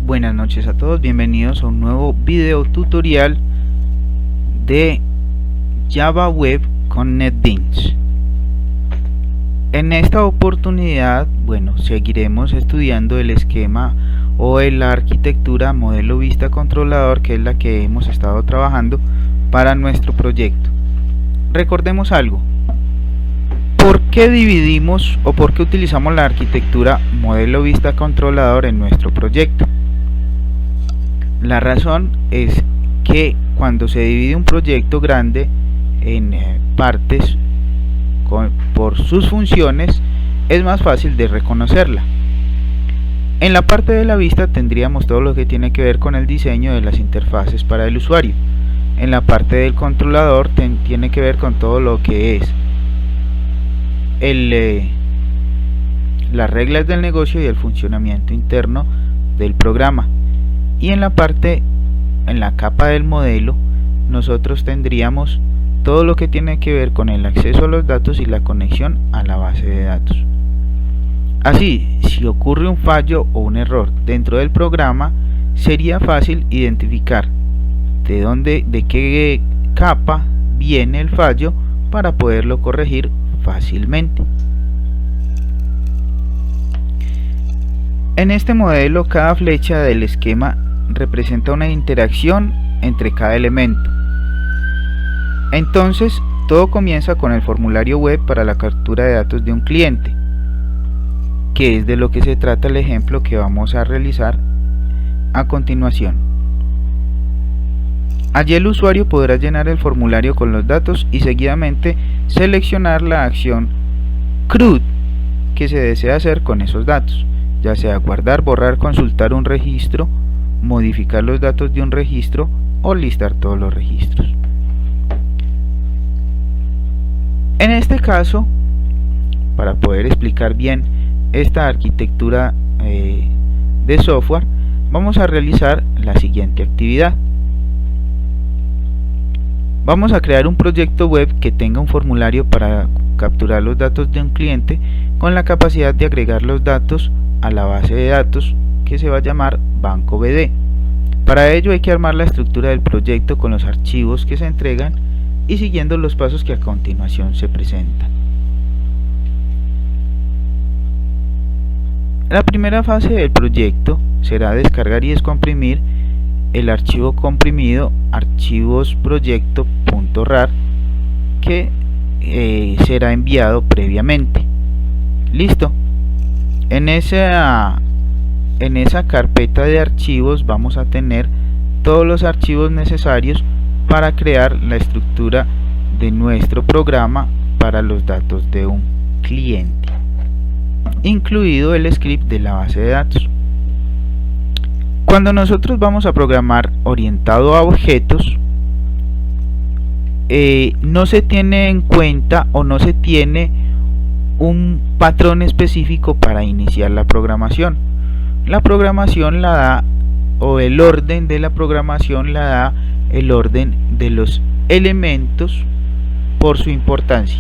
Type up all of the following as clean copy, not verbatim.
Buenas noches a todos, bienvenidos a un nuevo video tutorial de Java Web con NetBeans. En esta oportunidad, seguiremos estudiando el esquema o la arquitectura modelo vista controlador, que es la que hemos estado trabajando para nuestro proyecto. Recordemos algo: ¿por qué dividimos o por qué utilizamos la arquitectura modelo vista controlador en nuestro proyecto? La razón es que cuando se divide un proyecto grande en partes por sus funciones, es más fácil de reconocerla. En la parte de la vista tendríamos todo lo que tiene que ver con el diseño de las interfaces para el usuario. En la parte del controlador tiene que ver con todo lo que es las reglas del negocio y el funcionamiento interno del programa. Y en la capa del modelo, nosotros tendríamos todo lo que tiene que ver con el acceso a los datos y la conexión a la base de datos. Así, si ocurre un fallo o un error dentro del programa, sería fácil identificar de qué capa viene el fallo para poderlo corregir fácilmente. En este modelo, cada flecha del esquema representa una interacción entre cada elemento. Entonces, todo comienza con el formulario web para la captura de datos de un cliente, que es de lo que se trata el ejemplo que vamos a realizar a continuación. Allí el usuario podrá llenar el formulario con los datos y seguidamente seleccionar la acción CRUD que se desea hacer con esos datos, ya sea guardar, borrar, consultar un registro, modificar los datos de un registro o listar todos los registros. En este caso, para poder explicar bien esta arquitectura de software, vamos a realizar la siguiente actividad. Vamos a crear un proyecto web que tenga un formulario para capturar los datos de un cliente con la capacidad de agregar los datos a la base de datos que se va a llamar Banco BD. Para ello hay que armar la estructura del proyecto con los archivos que se entregan y siguiendo los pasos que a continuación se presentan. La primera fase del proyecto será descargar y descomprimir el archivo comprimido archivosproyecto.rar que será enviado previamente. Listo. En esa carpeta de archivos vamos a tener todos los archivos necesarios para crear la estructura de nuestro programa para los datos de un cliente, incluido el script de la base de datos. Cuando nosotros vamos a programar orientado a objetos, no se tiene en cuenta o no se tiene un patrón específico para iniciar la programación. La programación la da, o el orden de la programación la da el orden de los elementos por su importancia.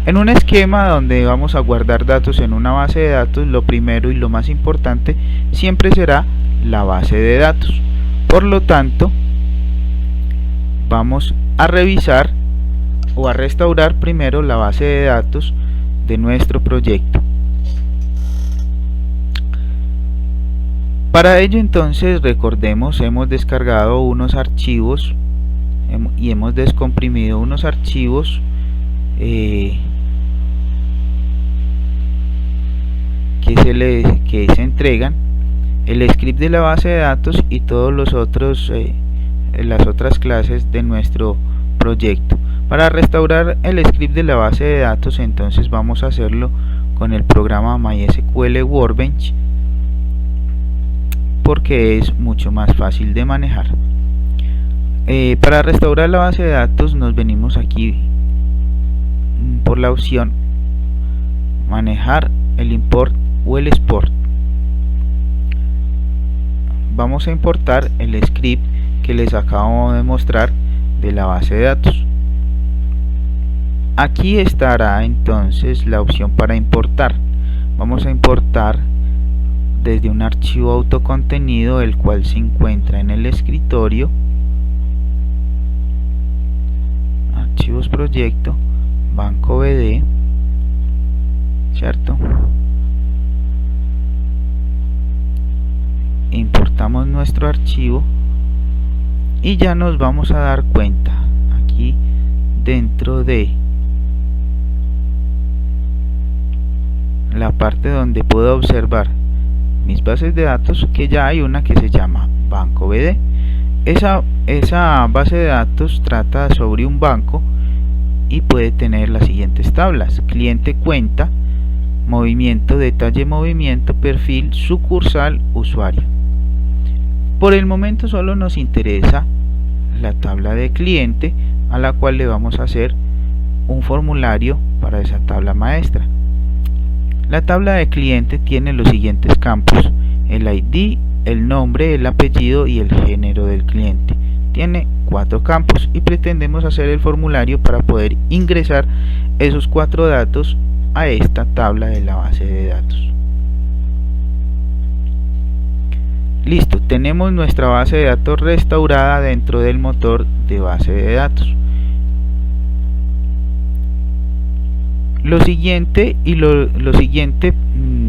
En un esquema donde vamos a guardar datos en una base de datos, lo primero y lo más importante siempre será la base de datos. Por lo tanto, vamos a revisar o a restaurar primero la base de datos de nuestro proyecto. Para ello, entonces, recordemos, hemos descargado unos archivos y hemos descomprimido unos archivos que se entregan, el script de la base de datos y todos los otros las otras clases de nuestro proyecto. Para restaurar el script de la base de datos, entonces vamos a hacerlo con el programa MySQL Workbench, porque es mucho más fácil de manejar. Para restaurar la base de datos nos venimos aquí por la opción manejar el import o el export. Vamos a importar el script que les acabo de mostrar de la base de datos. Aquí estará entonces la opción para importar. Vamos a importar desde un archivo autocontenido, el cual se encuentra en el escritorio, archivos proyecto, banco BD, ¿cierto? Importamos nuestro archivo y ya nos vamos a dar cuenta aquí dentro de la parte donde puedo observar mis bases de datos que ya hay una que se llama banco BD. Esa base de datos trata sobre un banco y puede tener las siguientes tablas: cliente, cuenta, movimiento, detalle, movimiento, perfil, sucursal, usuario. Por el momento solo nos interesa la tabla de cliente, a la cual le vamos a hacer un formulario para esa tabla maestra. La tabla de cliente tiene los siguientes campos: el ID, el nombre, el apellido y el género del cliente. Tiene 4 campos y pretendemos hacer el formulario para poder ingresar esos 4 datos a esta tabla de la base de datos. Listo, tenemos nuestra base de datos restaurada dentro del motor de base de datos. Lo siguiente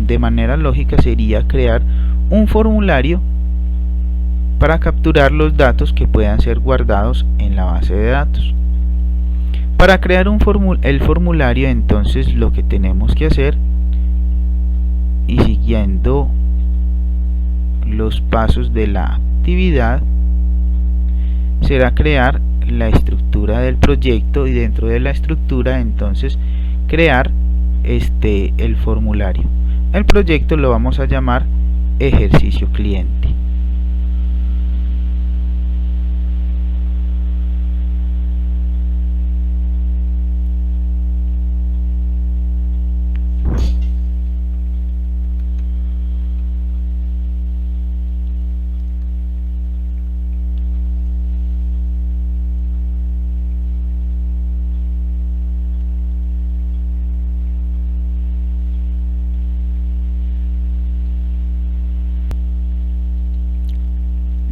de manera lógica sería crear un formulario para capturar los datos que puedan ser guardados en la base de datos. Para crear el formulario, entonces lo que tenemos que hacer, y siguiendo los pasos de la actividad, será crear la estructura del proyecto, y dentro de la estructura entonces crear el formulario. El proyecto lo vamos a llamar ejercicio cliente.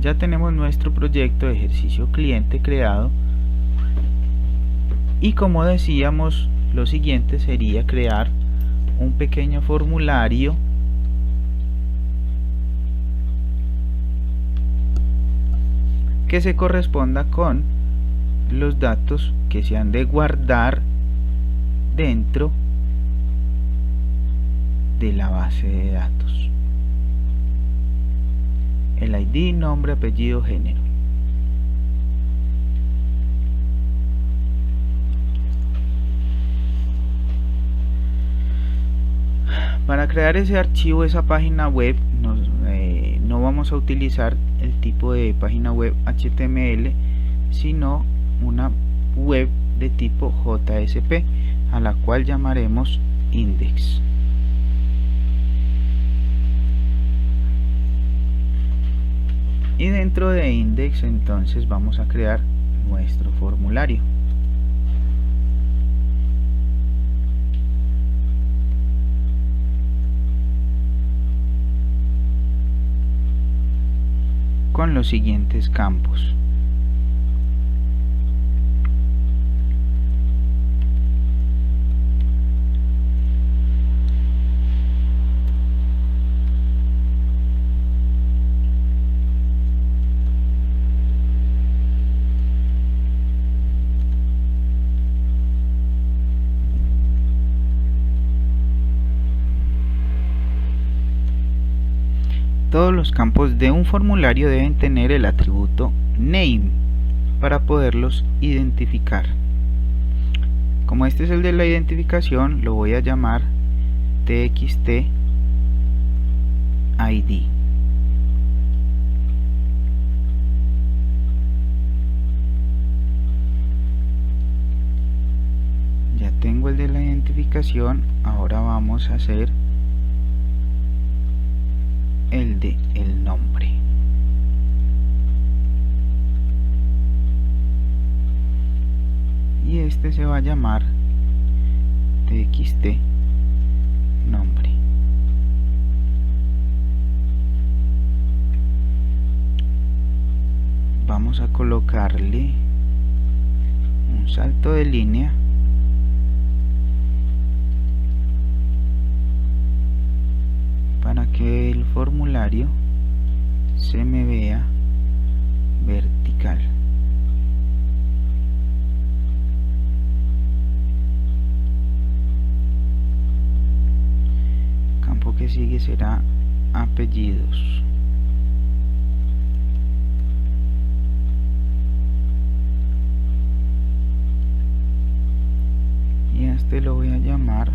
Ya tenemos nuestro proyecto de ejercicio cliente creado, y como decíamos, lo siguiente sería crear un pequeño formulario que se corresponda con los datos que se han de guardar dentro de la base de datos: el ID, nombre, apellido, género. Para crear ese archivo, esa página web, no vamos a utilizar el tipo de página web HTML, sino una web de tipo JSP, a la cual llamaremos index. Y dentro de index entonces vamos a crear nuestro formulario. Con los siguientes campos: todos los campos de un formulario deben tener el atributo name para poderlos identificar. Como este es el de la identificación, lo voy a llamar txt id. Ya tengo el de la identificación, ahora vamos a hacer el de el nombre. Y este se va a llamar txt nombre. vamos a colocarle un salto de línea para que el formulario se me vea vertical. El campo que sigue será apellidos. Y a este lo voy a llamar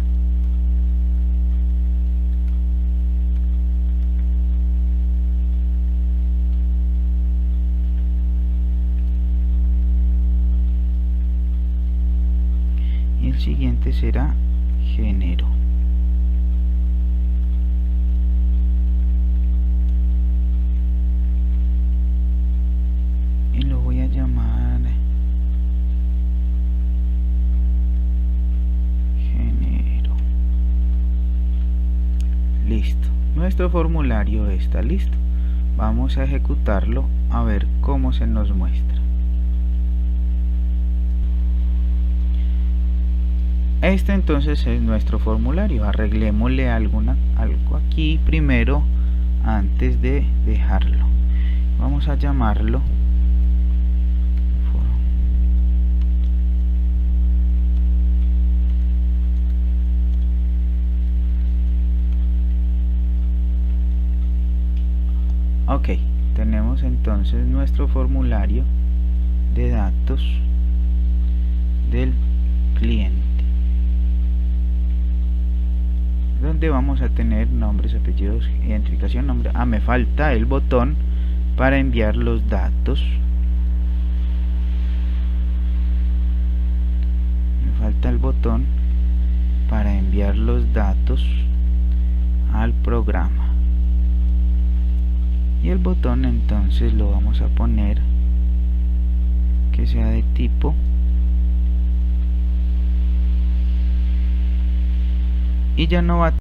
y el siguiente será género. Y lo voy a llamar género. Listo, nuestro formulario está listo. Vamos a ejecutarlo a ver cómo se nos muestra. Este entonces es nuestro formulario. Arreglémosle algo aquí primero antes de dejarlo. Vamos a llamarlo ok. Tenemos entonces nuestro formulario de datos del cliente, donde vamos a tener nombres, apellidos, identificación, nombre. Me falta el botón para enviar los datos. Me falta el botón para enviar los datos al programa. Y el botón entonces lo vamos a poner que sea de tipo y ya no va a